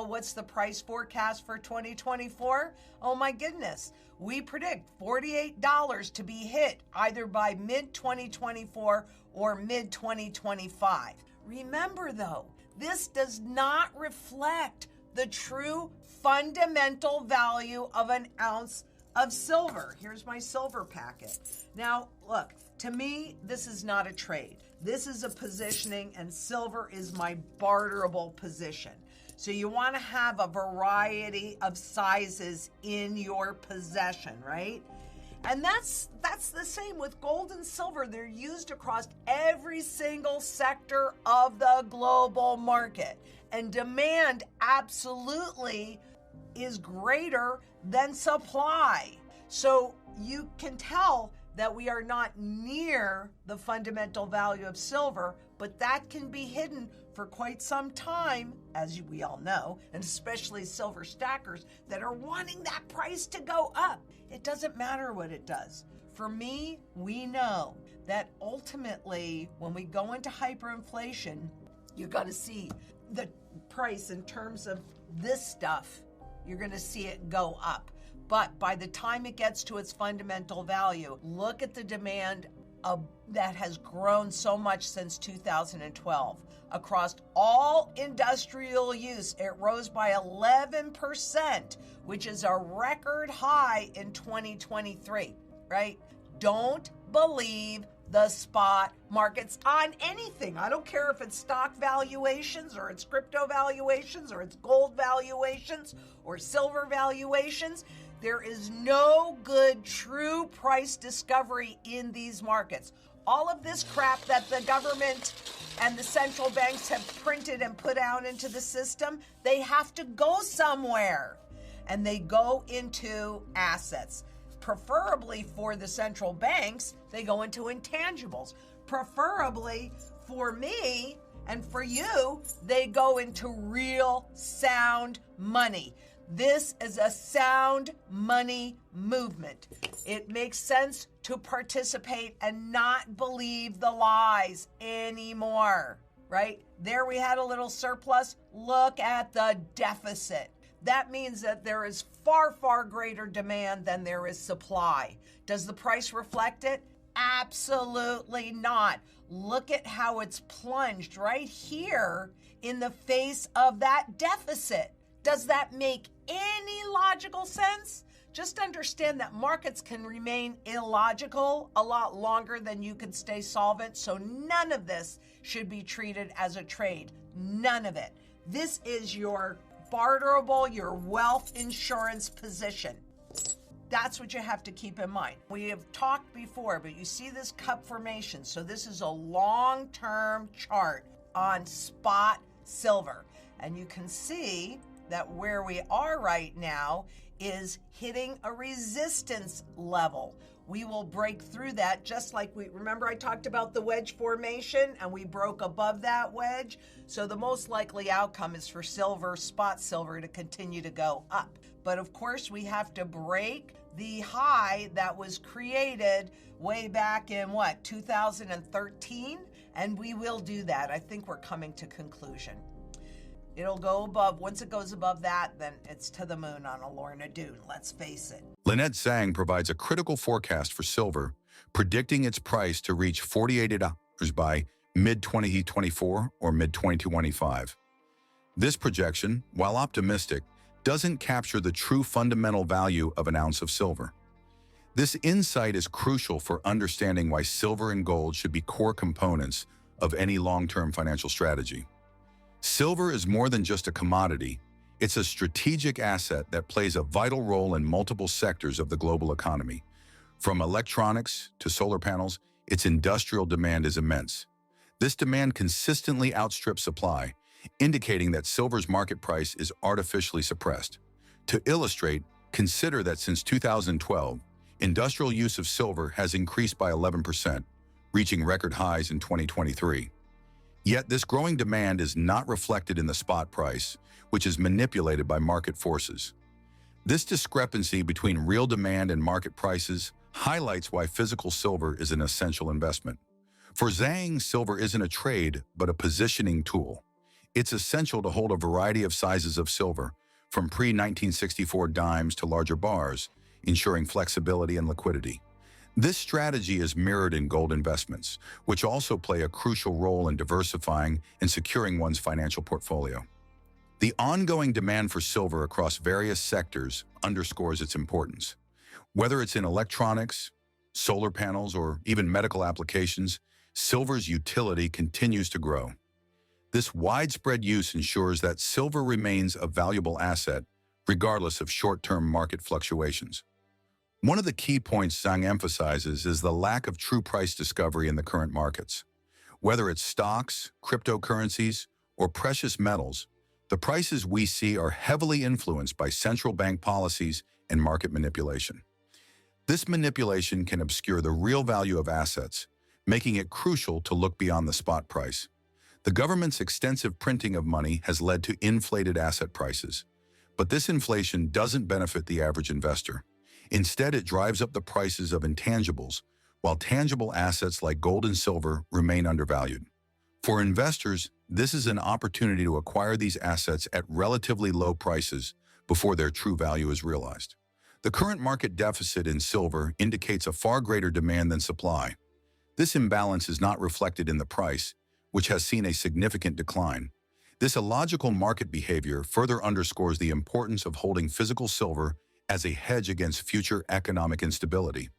what's the price forecast for 2024? Oh my goodness. We predict $48 to be hit either by mid-2024 or mid-2025. Remember though, this does not reflect the true fundamental value of an ounce of silver. Here's my silver packet. Now, look, to me, this is not a trade. This is a positioning, and silver is my barterable position. So you want to have a variety of sizes in your possession, right? And that's the same with gold and silver. They're used across every single sector of the global market. And demand absolutely is greater than supply. So you can tell that we are not near the fundamental value of silver, but that can be hidden for quite some time, as we all know, and especially silver stackers that are wanting that price to go up. It doesn't matter what it does. For me, we know that ultimately, when we go into hyperinflation, you're going to see the price in terms of this stuff, you're going to see it go up. But by the time it gets to its fundamental value, look at the demand that has grown so much since 2012. Across all industrial use, it rose by 11%, which is a record high in 2023, right? Don't believe the spot markets on anything. I don't care if it's stock valuations or it's crypto valuations or it's gold valuations or silver valuations. There is no good true price discovery in these markets. All of this crap that the government and the central banks have printed and put out into the system, they have to go somewhere. And they go into assets. Preferably for the central banks, they go into intangibles. Preferably for me and for you, they go into real sound money. This is a sound money movement. It makes sense to participate and not believe the lies anymore, right? There we had a little surplus. Look at the deficit. That means that there is far, far greater demand than there is supply. Does the price reflect it? Absolutely not. Look at how it's plunged right here in the face of that deficit. Does that make any logical sense? Just understand that markets can remain illogical a lot longer than you can stay solvent, so none of this should be treated as a trade. None of it. This is your barterable, your wealth insurance position. That's what you have to keep in mind. We have talked before, but you see this cup formation. So this is a long-term chart on spot silver. And you can see that where we are right now is hitting a resistance level. We will break through that, just like remember I talked about the wedge formation and we broke above that wedge. So the most likely outcome is for silver, spot silver, to continue to go up. But of course we have to break the high that was created way back in 2013? And we will do that. I think we're coming to conclusion. It'll go above. Once it goes above that, then it's to the moon on a Lorna Doone, let's face it. Lynette Zang provides a critical forecast for silver, predicting its price to reach $48 by mid-2024 or mid-2025. This projection, while optimistic, doesn't capture the true fundamental value of an ounce of silver. This insight is crucial for understanding why silver and gold should be core components of any long-term financial strategy. Silver is more than just a commodity. It's a strategic asset that plays a vital role in multiple sectors of the global economy. From electronics to solar panels, its industrial demand is immense. This demand consistently outstrips supply, indicating that silver's market price is artificially suppressed. To illustrate, consider that since 2012, industrial use of silver has increased by 11%, reaching record highs in 2023. Yet this growing demand is not reflected in the spot price, which is manipulated by market forces. This discrepancy between real demand and market prices highlights why physical silver is an essential investment. For Zang, silver isn't a trade, but a positioning tool. It's essential to hold a variety of sizes of silver, from pre-1964 dimes to larger bars, ensuring flexibility and liquidity. This strategy is mirrored in gold investments, which also play a crucial role in diversifying and securing one's financial portfolio. The ongoing demand for silver across various sectors underscores its importance. Whether it's in electronics, solar panels, or even medical applications, silver's utility continues to grow. This widespread use ensures that silver remains a valuable asset, regardless of short-term market fluctuations. One of the key points Zang emphasizes is the lack of true price discovery in the current markets. Whether it's stocks, cryptocurrencies, or precious metals, the prices we see are heavily influenced by central bank policies and market manipulation. This manipulation can obscure the real value of assets, making it crucial to look beyond the spot price. The government's extensive printing of money has led to inflated asset prices, but this inflation doesn't benefit the average investor. Instead, it drives up the prices of intangibles, while tangible assets like gold and silver remain undervalued. For investors, this is an opportunity to acquire these assets at relatively low prices before their true value is realized. The current market deficit in silver indicates a far greater demand than supply. This imbalance is not reflected in the price, which has seen a significant decline. This illogical market behavior further underscores the importance of holding physical silver as a hedge against future economic instability.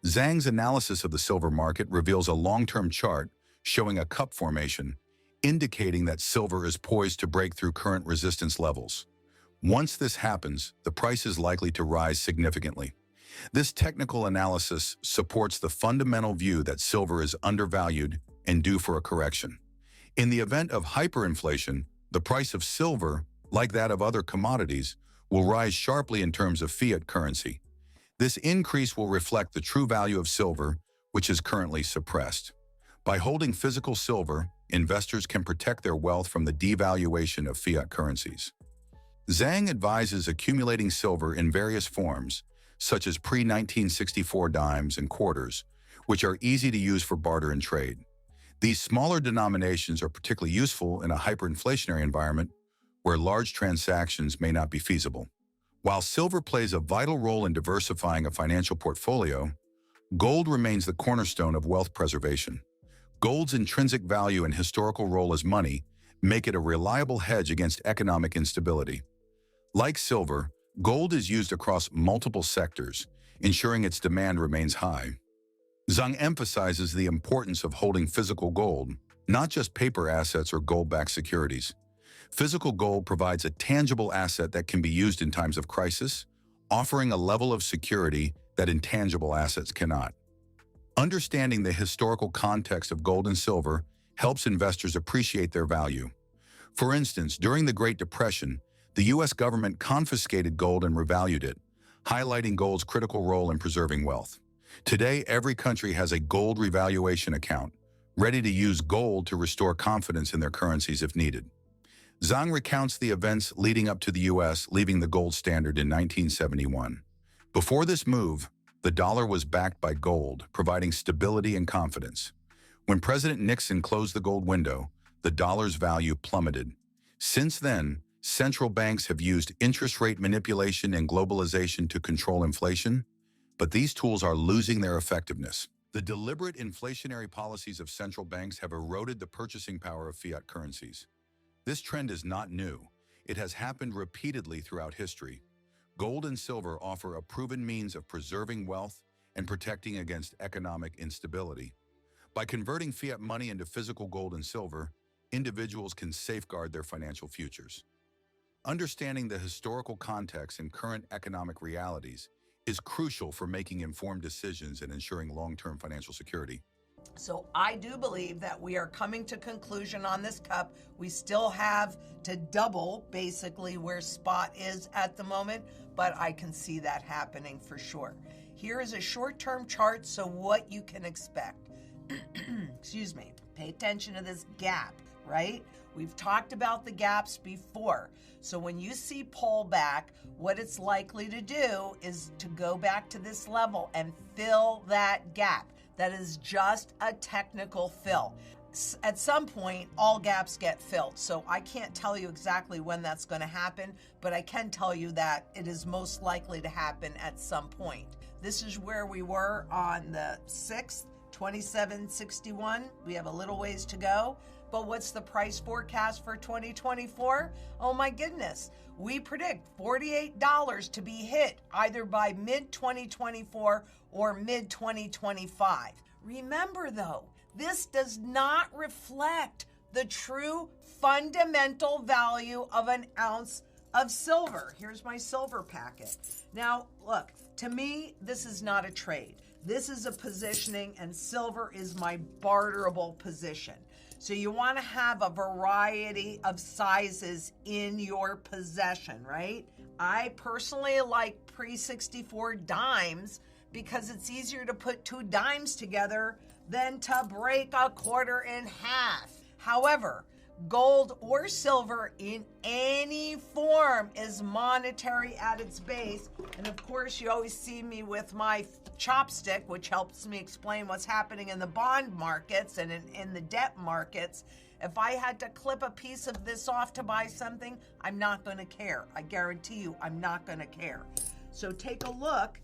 Zhang's analysis of the silver market reveals a long-term chart showing a cup formation, indicating that silver is poised to break through current resistance levels. Once this happens, the price is likely to rise significantly. This technical analysis supports the fundamental view that silver is undervalued and due for a correction. In the event of hyperinflation, the price of silver, like that of other commodities, will rise sharply in terms of fiat currency. This increase will reflect the true value of silver, which is currently suppressed. By holding physical silver, investors can protect their wealth from the devaluation of fiat currencies. Zang advises accumulating silver in various forms, such as pre-1964 dimes and quarters, which are easy to use for barter and trade. These smaller denominations are particularly useful in a hyperinflationary environment where large transactions may not be feasible. While silver plays a vital role in diversifying a financial portfolio, gold remains the cornerstone of wealth preservation. Gold's intrinsic value and historical role as money make it a reliable hedge against economic instability. Like silver, gold is used across multiple sectors, ensuring its demand remains high. Zang emphasizes the importance of holding physical gold, not just paper assets or gold-backed securities. Physical gold provides a tangible asset that can be used in times of crisis, offering a level of security that intangible assets cannot. Understanding the historical context of gold and silver helps investors appreciate their value. For instance, during the Great Depression, the U.S. government confiscated gold and revalued it, highlighting gold's critical role in preserving wealth. Today, every country has a gold revaluation account, ready to use gold to restore confidence in their currencies if needed. Zang recounts the events leading up to the U.S. leaving the gold standard in 1971. Before this move, the dollar was backed by gold, providing stability and confidence. When President Nixon closed the gold window, the dollar's value plummeted. Since then, central banks have used interest rate manipulation and globalization to control inflation, but these tools are losing their effectiveness. The deliberate inflationary policies of central banks have eroded the purchasing power of fiat currencies. This trend is not new. It has happened repeatedly throughout history. Gold and silver offer a proven means of preserving wealth and protecting against economic instability. By converting fiat money into physical gold and silver, individuals can safeguard their financial futures. Understanding the historical context and current economic realities is crucial for making informed decisions and ensuring long-term financial security. So I do believe that we are coming to conclusion on this cup. We still have to double basically where spot is at the moment, but I can see that happening for sure. Here is a short-term chart, so what you can expect. Excuse me. Pay attention to this gap, right? We've talked about the gaps before. So when you see pullback, what it's likely to do is to go back to this level and fill that gap. That is just a technical fill. at some point, all gaps get filled. So I can't tell you exactly when that's going to happen, but I can tell you that it is most likely to happen at some point. This is where we were on the 6th, 27.61. We have a little ways to go. But what's the price forecast for 2024? Oh my goodness. We predict $48 to be hit either by mid-2024 or mid-2025. Remember though, this does not reflect the true fundamental value of an ounce of silver. Here's my silver packet. Now, look, to me, this is not a trade. This is a positioning, and silver is my barterable position. So you want to have a variety of sizes in your possession, right? I personally like pre-64 dimes because it's easier to put 2 dimes together than to break a quarter in half. However, gold or silver in any form is monetary at its base. And of course, you always see me with my chopstick, which helps me explain what's happening in the bond markets and in the debt markets. If I had to clip a piece of this off to buy something, I'm not going to care. I guarantee you, I'm not going to care. So take a look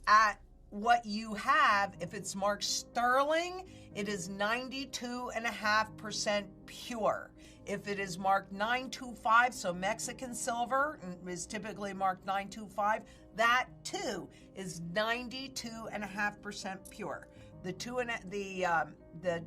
at what you have. If it's marked sterling, it is 92.5% pure. If it is marked 925, so Mexican silver is typically marked 925, that too is 92.5% pure. The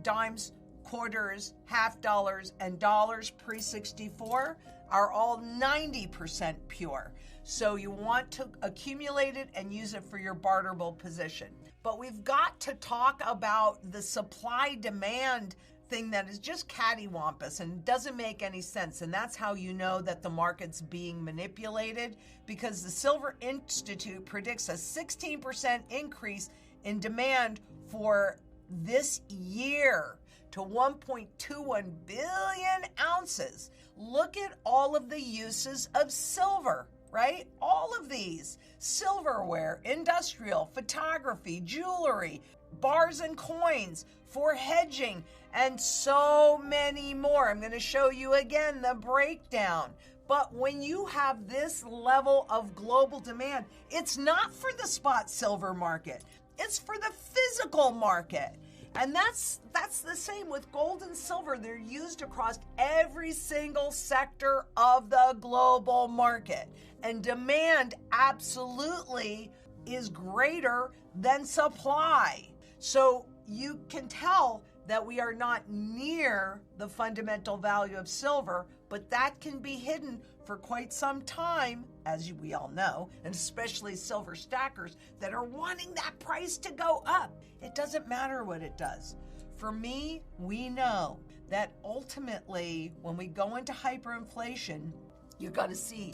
dimes, quarters, half dollars, and dollars pre-64 are all 90% pure. So you want to accumulate it and use it for your barterable position. But we've got to talk about the supply-demand thing that is just cattywampus and doesn't make any sense. And that's how you know that the market's being manipulated, because the Silver Institute predicts a 16% increase in demand for this year to 1.21 billion ounces. Look at all of the uses of silver, right? All of these: silverware, industrial, photography, jewelry, bars and coins, for hedging, and so many more. I'm going to show you again the breakdown. But when you have this level of global demand, it's not for the spot silver market. It's for the physical market. And that's the same with gold and silver. They're used across every single sector of the global market. And demand absolutely is greater than supply. So you can tell that we are not near the fundamental value of silver, but that can be hidden for quite some time, as we all know, and especially silver stackers that are wanting that price to go up. It doesn't matter what it does. For me, we know that ultimately, when we go into hyperinflation, you're going to see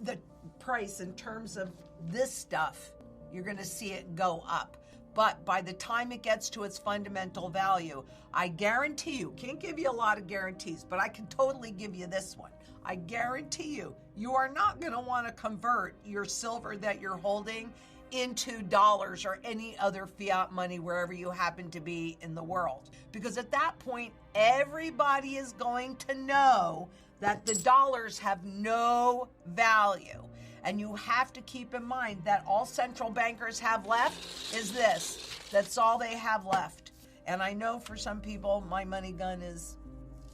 the price in terms of this stuff, you're going to see it go up. But by the time it gets to its fundamental value, I guarantee you, can't give you a lot of guarantees, but I can totally give you this one. I guarantee you, you are not going to want to convert your silver that you're holding into dollars or any other fiat money wherever you happen to be in the world. Because at that point, everybody is going to know that the dollars have no value. And you have to keep in mind that all central bankers have left is this. That's all they have left. And I know for some people, my money gun is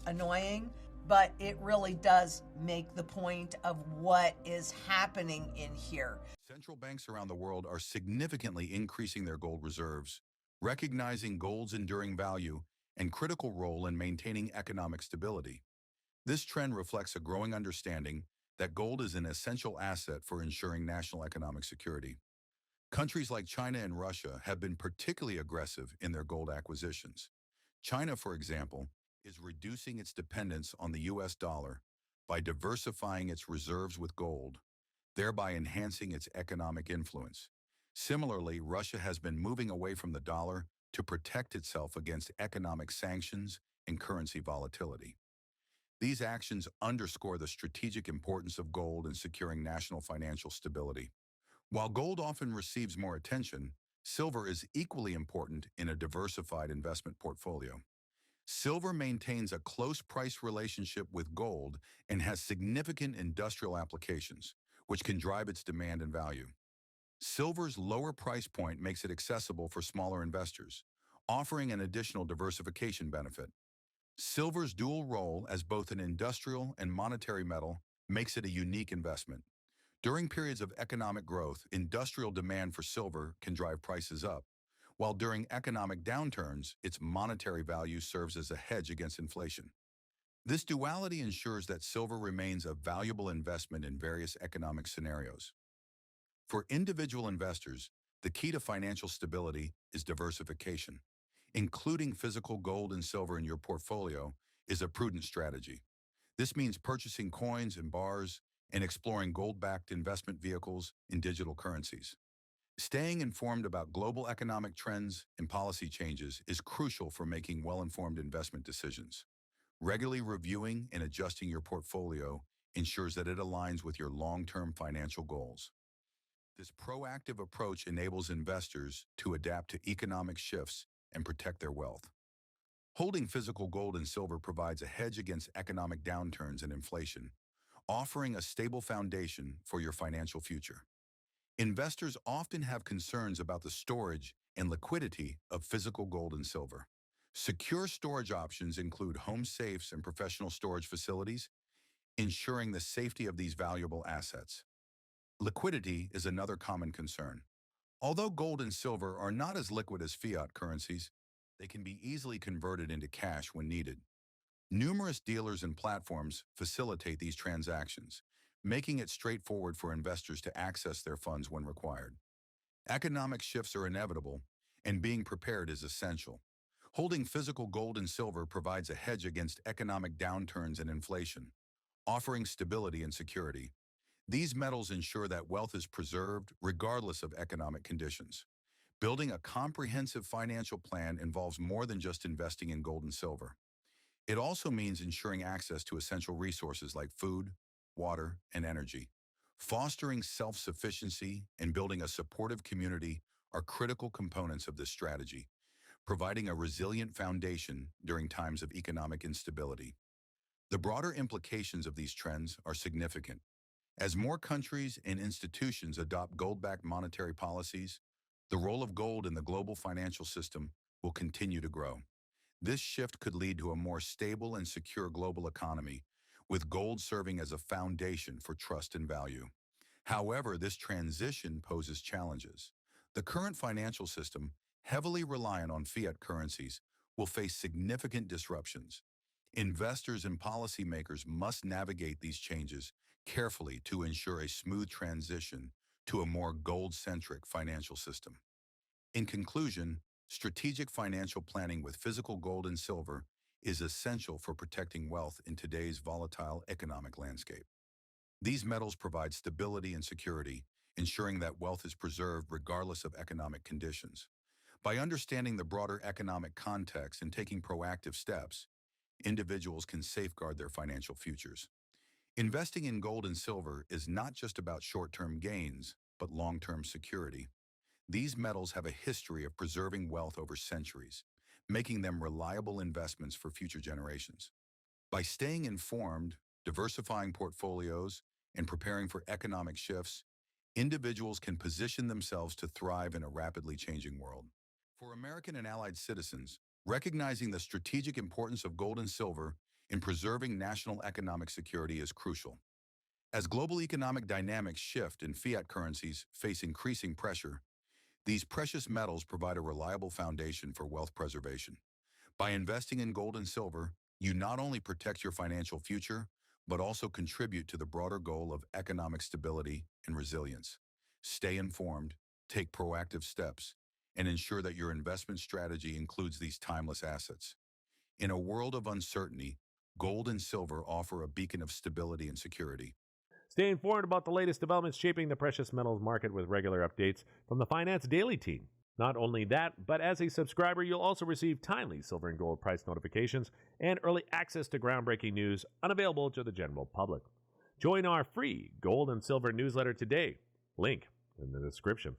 annoying, but it really does make the point of what is happening in here. Central banks around the world are significantly increasing their gold reserves, recognizing gold's enduring value and critical role in maintaining economic stability. This trend reflects a growing understanding that gold is an essential asset for ensuring national economic security. Countries like China and Russia have been particularly aggressive in their gold acquisitions. China, for example, is reducing its dependence on the US dollar by diversifying its reserves with gold, thereby enhancing its economic influence. Similarly, Russia has been moving away from the dollar to protect itself against economic sanctions and currency volatility. These actions underscore the strategic importance of gold in securing national financial stability. While gold often receives more attention, silver is equally important in a diversified investment portfolio. Silver maintains a close price relationship with gold and has significant industrial applications, which can drive its demand and value. Silver's lower price point makes it accessible for smaller investors, offering an additional diversification benefit. Silver's dual role as both an industrial and monetary metal makes it a unique investment. During periods of economic growth, industrial demand for silver can drive prices up, while during economic downturns, its monetary value serves as a hedge against inflation. This duality ensures that silver remains a valuable investment in various economic scenarios. For individual investors, the key to financial stability is diversification. Including physical gold and silver in your portfolio is a prudent strategy. This means purchasing coins and bars and exploring gold-backed investment vehicles in digital currencies. Staying informed about global economic trends and policy changes is crucial for making well-informed investment decisions. Regularly reviewing and adjusting your portfolio ensures that it aligns with your long-term financial goals. This proactive approach enables investors to adapt to economic shifts and protect their wealth. Holding physical gold and silver provides a hedge against economic downturns and inflation, offering a stable foundation for your financial future. Investors often have concerns about the storage and liquidity of physical gold and silver. Secure storage options include home safes and professional storage facilities, ensuring the safety of these valuable assets. Liquidity is another common concern. Although gold and silver are not as liquid as fiat currencies, they can be easily converted into cash when needed. Numerous dealers and platforms facilitate these transactions, making it straightforward for investors to access their funds when required. Economic shifts are inevitable, and being prepared is essential. Holding physical gold and silver provides a hedge against economic downturns and inflation, offering stability and security. These metals ensure that wealth is preserved regardless of economic conditions. Building a comprehensive financial plan involves more than just investing in gold and silver. It also means ensuring access to essential resources like food, water, and energy. Fostering self-sufficiency and building a supportive community are critical components of this strategy, providing a resilient foundation during times of economic instability. The broader implications of these trends are significant. As more countries and institutions adopt gold-backed monetary policies, the role of gold in the global financial system will continue to grow. This shift could lead to a more stable and secure global economy, with gold serving as a foundation for trust and value. However, this transition poses challenges. The current financial system, heavily reliant on fiat currencies, will face significant disruptions. Investors and policymakers must navigate these changes carefully to ensure a smooth transition to a more gold-centric financial system. In conclusion, strategic financial planning with physical gold and silver is essential for protecting wealth in today's volatile economic landscape. These metals provide stability and security, ensuring that wealth is preserved regardless of economic conditions. By understanding the broader economic context and taking proactive steps, individuals can safeguard their financial futures. Investing in gold and silver is not just about short-term gains, but long-term security. These metals have a history of preserving wealth over centuries, making them reliable investments for future generations. By staying informed, diversifying portfolios, and preparing for economic shifts, individuals can position themselves to thrive in a rapidly changing world. For American and allied citizens, recognizing the strategic importance of gold and silver in preserving national economic security is crucial. As global economic dynamics shift and fiat currencies face increasing pressure, these precious metals provide a reliable foundation for wealth preservation. By investing in gold and silver, you not only protect your financial future, but also contribute to the broader goal of economic stability and resilience. Stay informed, take proactive steps, and ensure that your investment strategy includes these timeless assets. In a world of uncertainty, gold and silver offer a beacon of stability and security. Stay informed about the latest developments shaping the precious metals market with regular updates from the Finance Daily team. Not only that, but as a subscriber, you'll also receive timely silver and gold price notifications and early access to groundbreaking news unavailable to the general public. Join our free gold and silver newsletter today. Link in the description.